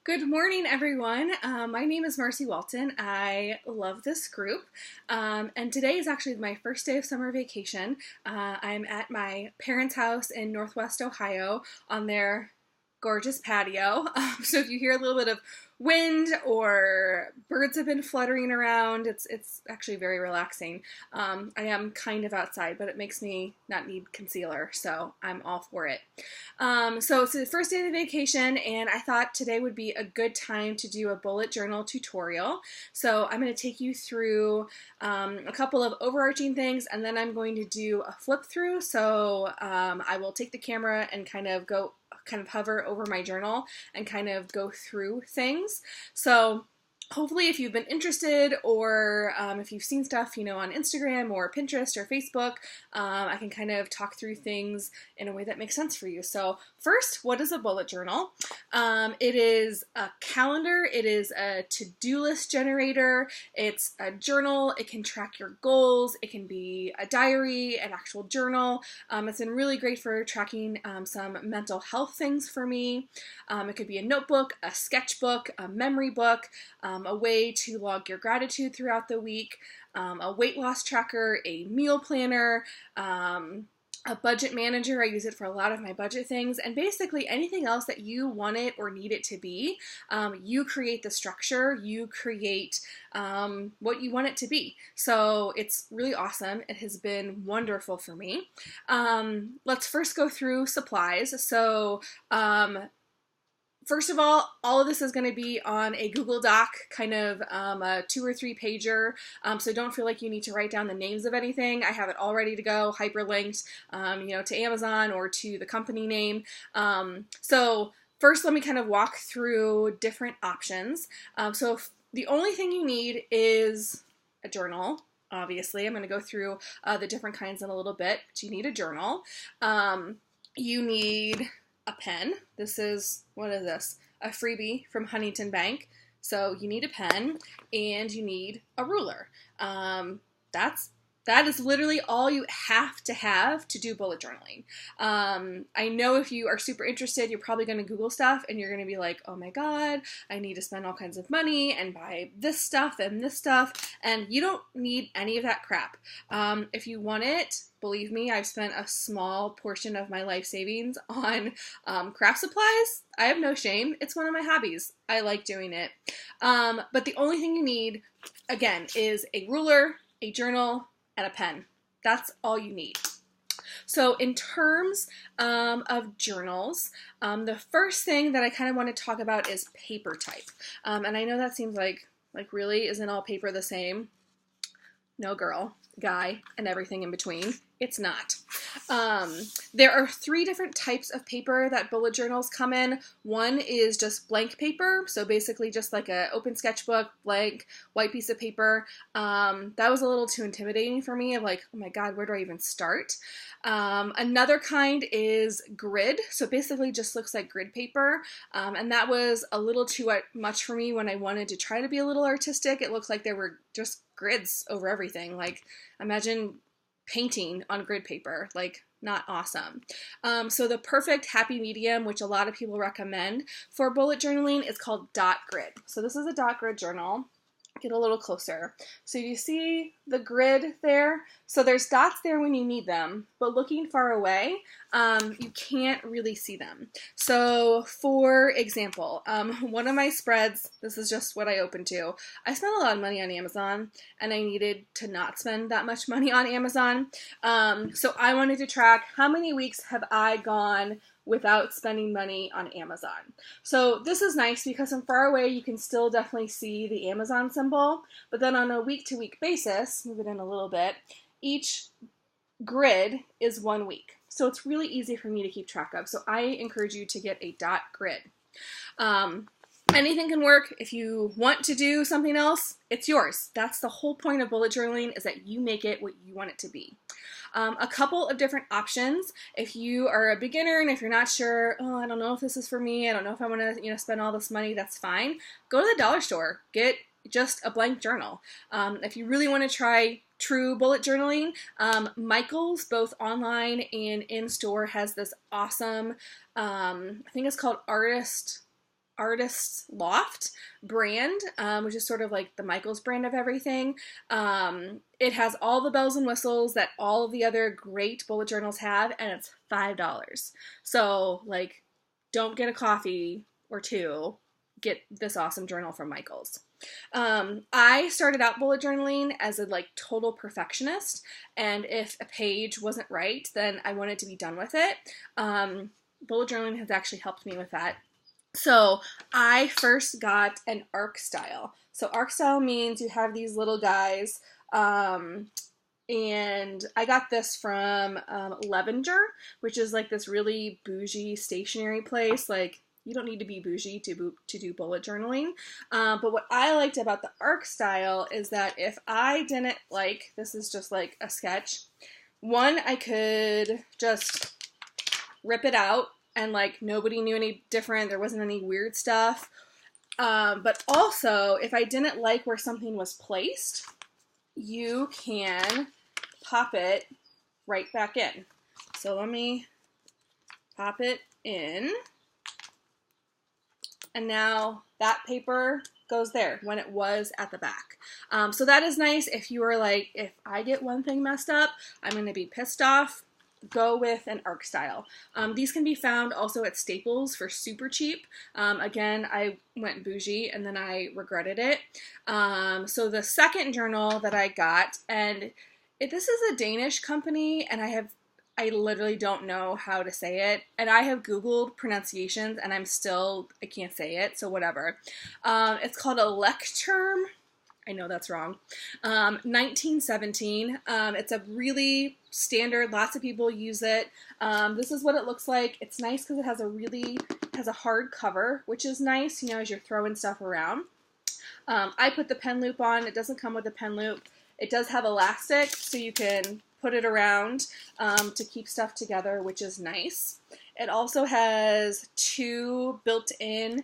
Good morning, everyone. My name is Marcy Walton. I love this group. And today is actually my first day of summer vacation. I'm at my parents' house in Northwest Ohio on their gorgeous patio. So if you hear a little bit of wind or birds have been fluttering around, it's actually very relaxing. I am kind of outside, but it makes me not need concealer, so I'm all for it. So it's the first day of the vacation, and I thought today would be a good time to do a bullet journal tutorial. So I'm going to take you through a couple of overarching things, and then I'm going to do a flip through. So I will take the camera and kind of hover over my journal and kind of go through things. So hopefully if you've been interested or if you've seen stuff, on Instagram or Pinterest or Facebook, I can kind of talk through things in a way that makes sense for you. So first, what is a bullet journal? It is a calendar. It is a to-do list generator. It's a journal. It can track your goals. It can be a diary, an actual journal. It's been really great for tracking some mental health things for me. It could be a notebook, a sketchbook, a memory book, a way to log your gratitude throughout the week, a weight loss tracker, a meal planner, a budget manager. I use it for a lot of my budget things, and basically anything else that you want it or need it to be. You create the structure, you create what you want it to be. So it's really awesome. It has been wonderful for me. Let's first go through supplies. So first of all of this is going to be on a Google Doc, kind of a 2 or 3 pager, so don't feel like you need to write down the names of anything. I have it all ready to go, hyperlinked, to Amazon or to the company name. So first, let me kind of walk through different options. So the only thing you need is a journal. Obviously, I'm going to go through the different kinds in a little bit, but you need a journal. You need a pen. This is, what is this? A freebie from Huntington Bank. So you need a pen and you need a ruler. That is literally all you have to do bullet journaling. I know if you are super interested, you're probably going to Google stuff and you're going to be like, oh my God, I need to spend all kinds of money and buy this stuff and this stuff. And you don't need any of that crap. If you want it, believe me, I've spent a small portion of my life savings on craft supplies. I have no shame. It's one of my hobbies. I like doing it. But the only thing you need, again, is a ruler, a journal, and a pen. That's all you need. So in terms of journals, the first thing that I kind of want to talk about is paper type. And I know that seems like really, isn't all paper the same? No, girl, guy, and everything in between. It's not. There are 3 different types of paper that bullet journals come in. One is just blank paper, so basically just like an open sketchbook, blank, white piece of paper. That was a little too intimidating for me. I'm like, oh my God, where do I even start? Another kind is grid, so basically just looks like grid paper, and that was a little too much for me when I wanted to try to be a little artistic. It looks like there were just grids over everything. Like, imagine painting on grid paper, like not awesome. So the perfect happy medium, which a lot of people recommend for bullet journaling, is called dot grid. So this is a dot grid journal. Get a little closer. So you see the grid there? So there's dots there when you need them, but looking far away, you can't really see them. So for example, one of my spreads, this is just what I opened to. I spent a lot of money on Amazon and I needed to not spend that much money on Amazon. So I wanted to track how many weeks have I gone without spending money on Amazon. So this is nice because from far away you can still definitely see the Amazon symbol, but then on a week-to-week basis, move it in a little bit, each grid is 1 week. So it's really easy for me to keep track of. So I encourage you to get a dot grid. Anything can work. If you want to do something else, it's yours. That's the whole point of bullet journaling, is that you make it what you want it to be. A couple of different options. If you are a beginner and if you're not sure, oh, I don't know if this is for me, I don't know if I want to, spend all this money, that's fine. Go to the dollar store. Get just a blank journal. If you really want to try true bullet journaling, Michaels, both online and in store, has this awesome, I think it's called Artist Artist's Loft brand, which is sort of like the Michaels brand of everything. It has all the bells and whistles that all of the other great bullet journals have, and it's $5. So, like, don't get a coffee or two. Get this awesome journal from Michaels. I started out bullet journaling as a like total perfectionist, and if a page wasn't right, then I wanted to be done with it. Bullet journaling has actually helped me with that. So I first got an arc style. So arc style means you have these little guys, and I got this from Levenger, which is like this really bougie stationery place. Like, you don't need to be bougie to do bullet journaling. But what I liked about the arc style is that if I didn't like, this is just like a sketch, one, I could just rip it out and like nobody knew any different. There wasn't any weird stuff. But also, if I didn't like where something was placed, you can pop it right back in. So let me pop it in. And now that paper goes there when it was at the back. So that is nice if you are like, if I get one thing messed up, I'm going to be pissed off. Go with an arc style. These can be found also at Staples for super cheap. Again, I went bougie and then I regretted it. So the second journal that I got, and this is a Danish company, and I literally don't know how to say it, and I have Googled pronunciations, and I can't say it, so whatever. It's called a Lecterm. I know that's wrong. 1917. It's a really standard, lots of people use it. This is what it looks like. It's nice because it has a hard cover, which is nice, as you're throwing stuff around. I put the pen loop on. It doesn't come with a pen loop. It does have elastic, so you can put it around to keep stuff together, which is nice. It also has 2 built-in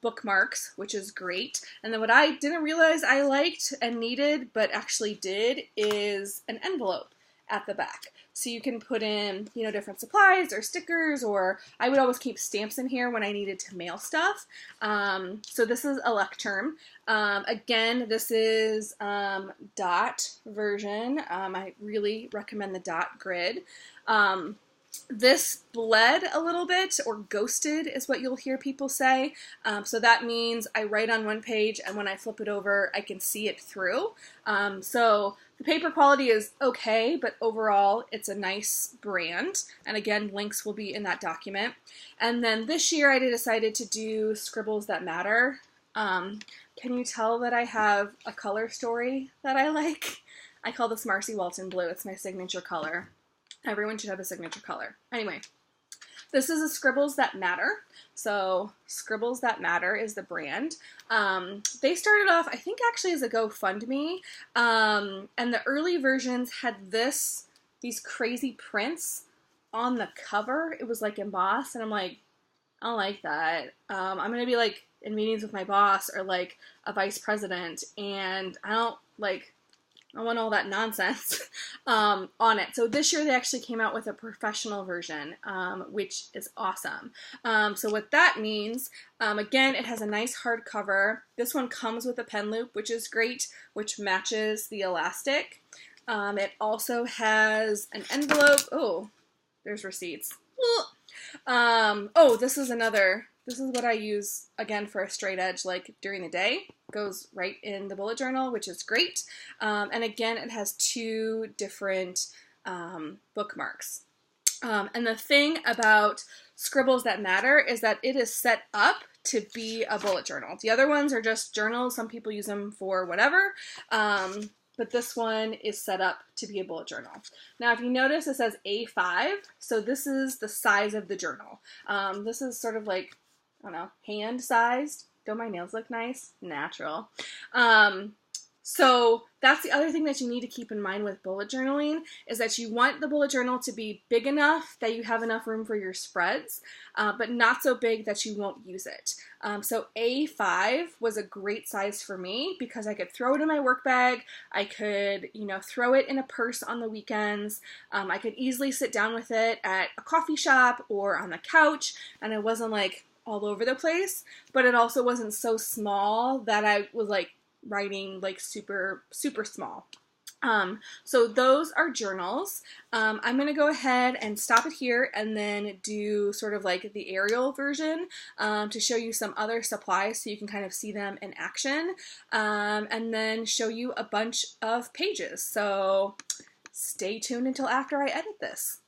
bookmarks, which is great. And then what I didn't realize I liked and needed, but actually did, is an envelope at the back. So you can put in, different supplies or stickers, or I would always keep stamps in here when I needed to mail stuff. So this is a Lecterm. Again, this is dot version. I really recommend the dot grid. This bled a little bit, or ghosted is what you'll hear people say. So that means I write on one page, and when I flip it over, I can see it through. So the paper quality is okay, but overall it's a nice brand. And again, links will be in that document. And then this year I decided to do Scribbles That Matter. Can you tell that I have a color story that I like? I call this Marcy Walton Blue. It's my signature color. Everyone should have a signature color. Anyway, this is a Scribbles That Matter. So Scribbles That Matter is the brand. They started off, I think, actually as a GoFundMe. And the early versions had these crazy prints on the cover. It was like embossed, and I'm like, I don't like that. I'm going to be like in meetings with my boss or like a vice president, and I want all that nonsense on it. So this year they actually came out with a professional version, which is awesome. So what that means, again, it has a nice hardcover. This one comes with a pen loop, which is great, which matches the elastic. It also has an envelope. Oh, there's receipts. This is what I use, again, for a straight edge, like during the day. Goes right in the bullet journal, which is great. And again, it has 2 different bookmarks. And the thing about Scribbles That Matter is that it is set up to be a bullet journal. The other ones are just journals. Some people use them for whatever. But this one is set up to be a bullet journal. Now, if you notice, it says A5, so this is the size of the journal. This is sort of like, I don't know, hand-sized. Don't my nails look nice? Natural. So that's the other thing that you need to keep in mind with bullet journaling, is that you want the bullet journal to be big enough that you have enough room for your spreads, but not so big that you won't use it. So A5 was a great size for me because I could throw it in my work bag. I could, throw it in a purse on the weekends. I could easily sit down with it at a coffee shop or on the couch, and it wasn't like, all over the place, but it also wasn't so small that I was like writing like super, super small. So those are journals. I'm going to go ahead and stop it here and then do sort of like the aerial version to show you some other supplies so you can kind of see them in action, and then show you a bunch of pages. So stay tuned until after I edit this.